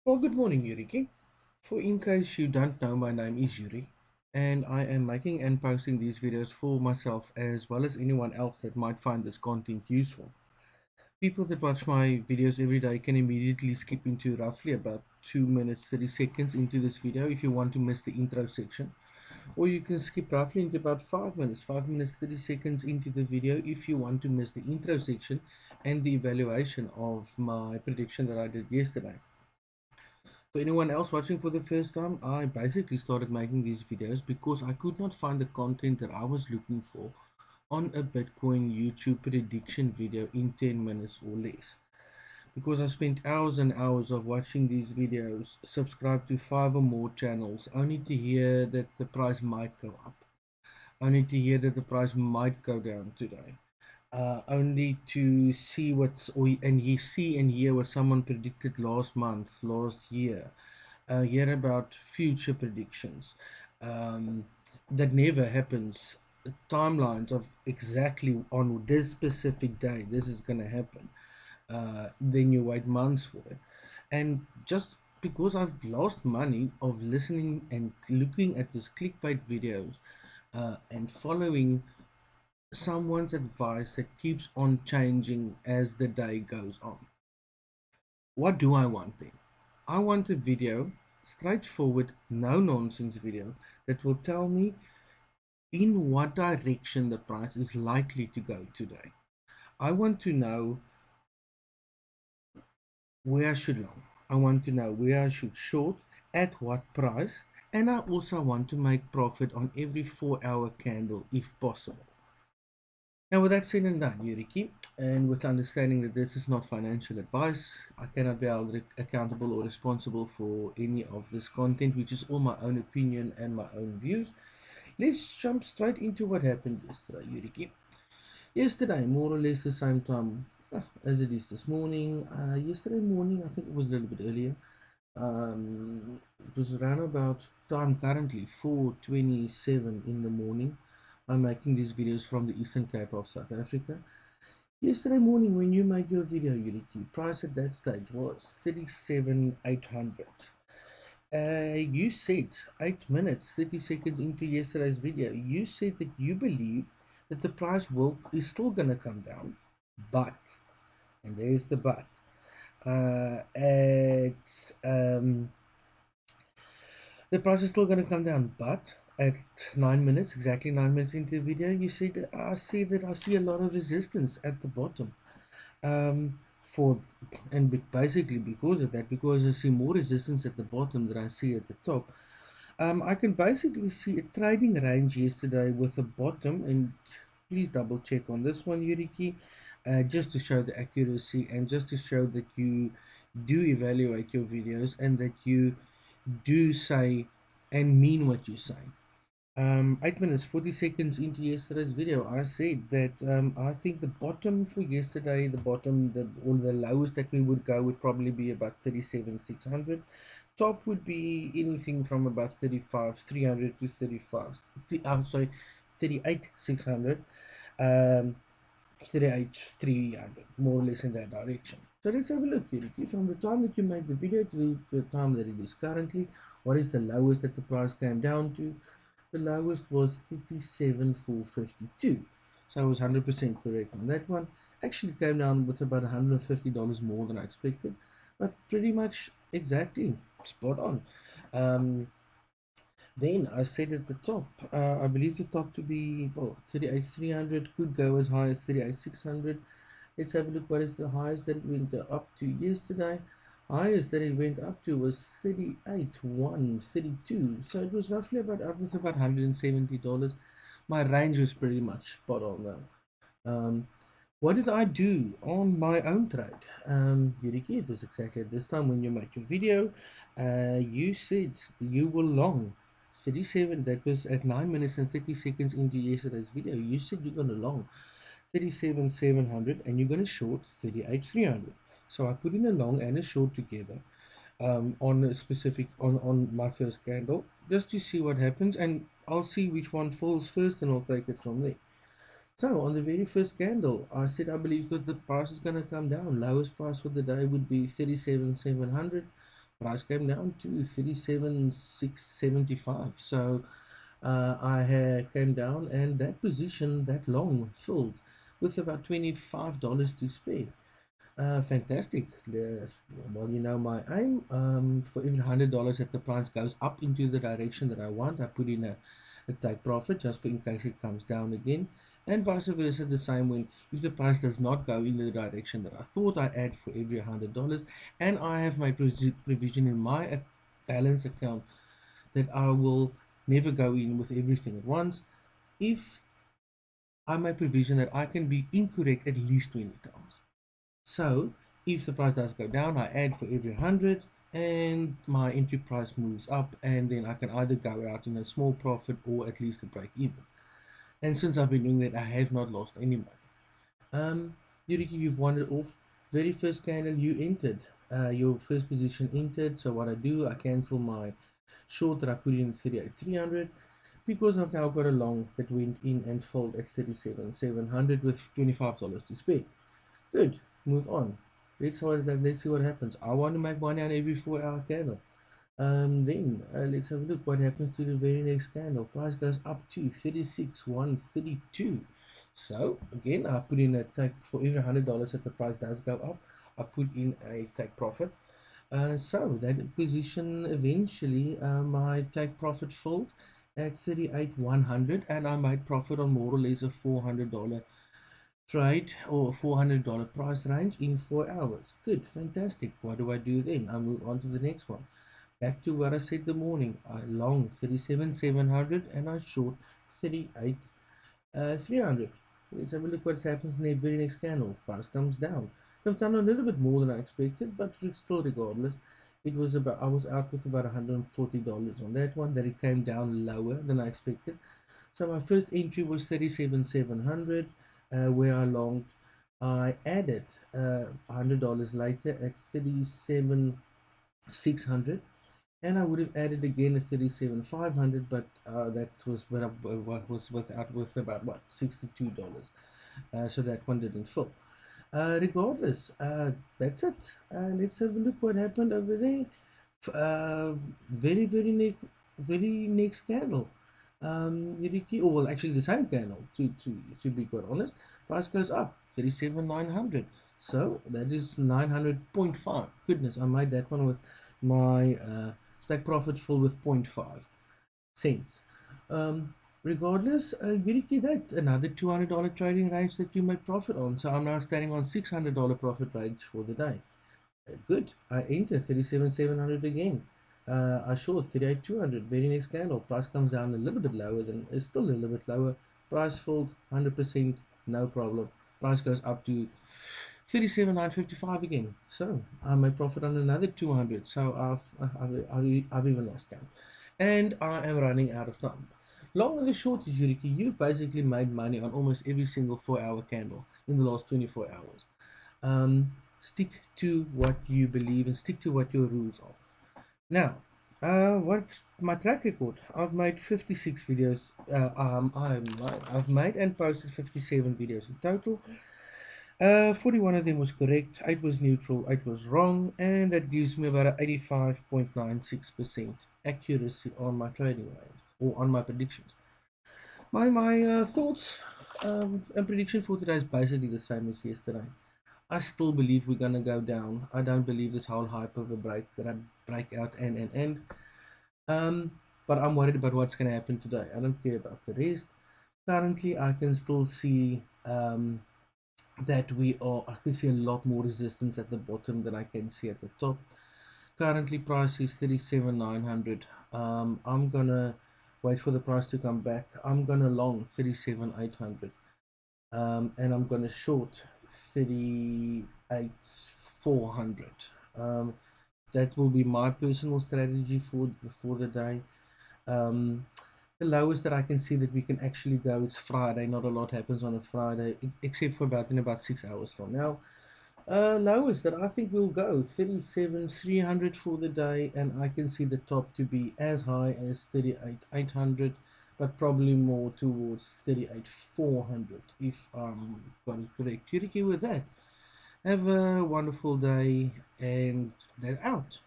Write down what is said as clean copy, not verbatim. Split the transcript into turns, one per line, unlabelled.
Well, good morning, Yuriki. For in case you don't know, my name is Yuri, and I am making and posting these videos for myself as well as anyone else that might find this content useful. People that watch my videos every day can immediately skip into roughly about 2 minutes 30 seconds into this video if you want to miss the intro section, or you can skip roughly into about 5 minutes 30 seconds into the video if you want to miss the intro section and the evaluation of my prediction that I did yesterday. For anyone else watching for the first time, I basically started making these videos because I could not find the content that I was looking for on a Bitcoin YouTube prediction video in 10 minutes or less. Because I spent hours and hours of watching these videos, subscribed to 5 or more channels, only to hear that the price might go up, only to hear that the price might go down today, only to see and you see and hear what someone predicted last month, last year, hear about future predictions um, that never happens. Timelines of exactly on this specific day this is going to happen. Then you wait months for it, and just because I've lost money of listening and looking at these clickbait videos and following someone's advice that keeps on changing as the day goes on. What do I want then? I want a video, straightforward, no nonsense video that will tell me in what direction the price is likely to go today. I want to know where I should long. I want to know where I should short, at what price, and I also want to make profit on every 4 hour candle if possible. Now, with that said and done, Yuriki, and with understanding that this is not financial advice, I cannot be held accountable or responsible for any of this content, which is all my own opinion and my own views. Let's jump straight into what happened yesterday, Yuriki. Yesterday, more or less the same time as it is this morning. Yesterday morning, I think it was a little bit earlier. It was around about time currently 4:27 in the morning. I'm making these videos from the Eastern Cape of South Africa. Yesterday morning, when you made your video, Unity, price at that stage was 37,800. You said 8 minutes 30 seconds into yesterday's video, you said that you believe that the price will is still gonna come down, but, and there's the but, at the price is still going to come down, but at 9 minutes, exactly 9 minutes into the video, you see I see that I see a lot of resistance at the bottom. For and basically because of that, because I see more resistance at the bottom than I see at the top, I can basically see a trading range yesterday with a bottom, and please double check on this one, Yuriki, just to show the accuracy and just to show that you do evaluate your videos and that you do say and mean what you say. 8 minutes 40 seconds into yesterday's video, I said that I think the bottom for yesterday, the bottom, or the lowest that we would go would probably be about 37,600. Top would be anything from about 35,300 to 35. I'm sorry, 38,600. Um, 38,300, more or less in that direction. So let's have a look, Kiriki. From the time that you made the video to the time that it is currently, what is the lowest that the price came down to? The lowest was 37,452. So I was 100% correct on that one. Actually came down with about $150 more than I expected, but pretty much exactly spot on. Um, then I said at the top, I believe the top to be, well, 38,300, could go as high as 38,600. Let's have a look what is the highest that it went up to yesterday. Highest that it went up to was 38,132. So it was roughly about up with about $170. My range was pretty much spot on though. What did I do on my own trade? Yuriki, it was exactly at this time when you make your video. You said you were long 37. That was at 9 minutes and 30 seconds into yesterday's video. You said you're going to long 37,700 and you're going to short 38,300. So I put in a long and a short together on a specific on my first candle just to see what happens, and I'll see which one falls first and I'll take it from there. So on the very first candle, I said I believe that the price is going to come down. Lowest price for the day would be 37,700. price came down to 37,675. So I came down, and that position, that long, filled with about $25 to spare. Fantastic. Well, you know my aim. For every $100 that the price goes up into the direction that I want, I put in a take profit just for in case it comes down again, and vice versa. The same when if the price does not go in the direction that I thought, I add for every $100, and I have my provision in my balance account that I will never go in with everything at once. If I make provision that I can be incorrect at least 20 times. So if the price does go down, I add for every 100, and my entry price moves up, and then I can either go out in a small profit or at least a break even. And since I've been doing that, I have not lost any money. Yuriki, you've wandered off. Very first candle you entered, your first position entered. So what I do, I cancel my short that I put in 38,300, because I've now got a long that went in and filled at 37,700 with $25 to spare. Good. Move on. Let's see what happens. I want to make money on every 4 hour candle. Then let's have a look what happens to the very next candle. Price goes up to 36,132. So again, I put in a take for every $100 that the price does go up. I put in a take profit. So that position eventually, my take profit filled at 38,100, and I made profit on more or less a $400 trade or $400 price range in 4 hours. Good, fantastic. What do I do then? I move on to the next one. Back to what I said the morning. I long 37,700 and I short 38,300. Let's have a look what happens in the very next candle. Price comes down. Comes down a little bit more than I expected, but still regardless. It was about I was out with about $140 on that one. That it came down lower than I expected. So my first entry was 37,700, where I longed. I added $100 later at 37,600, and I would have added again at 37,500, but that was what was without with about what $62. So that one didn't fill. Regardless, that's it. Let's have a look what happened over there. Uh, very next candle. Yuriki, or well, actually the same candle. To be quite honest, price goes up 37,900. So that is 900.5. Goodness, I made that one with my stack profit full with 0.5 cents. Um, Regardless, Yuriki, that another $200 trading range that you made profit on. So I'm now standing on $600 profit range for the day. Good. I enter 37,700 again. I short 38,200. Very next candle. Price comes down a little bit lower than it's still a little bit lower. Price filled 100%, no problem. Price goes up to 37,955 again. So I made profit on another 200. So I've even lost count, and I am running out of time. Long and the short is, Yuriki, you've basically made money on almost every single 4 hour candle in the last 24 hours. Stick to what you believe and stick to what your rules are. Now, what my track record? I've made 56 videos. I've made and posted 57 videos in total. 41 of them was correct, 8 was neutral, 8 was wrong, and that gives me about 85.96% accuracy on my trading range or on my predictions. My thoughts and prediction for today is basically the same as yesterday. I still believe we're gonna go down. I don't believe this whole hype of a breakout and. Um, but I'm worried about what's gonna happen today. I don't care about the rest. Currently, I can still see that I can see a lot more resistance at the bottom than I can see at the top. Currently, price is 37,900. I'm gonna wait for the price to come back. I'm gonna long 37,800. And I'm going to short 38,400. That will be my personal strategy for the day. Um, the lowest that I can see that we can actually go, it's Friday. Not a lot happens on a Friday, except for in about 6 hours from now. Lowest that I think will go 37,300 for the day, and I can see the top to be as high as 38,800, but probably more towards 38,400 if I'm got it correct. Yuriki, with that, have a wonderful day, and that out.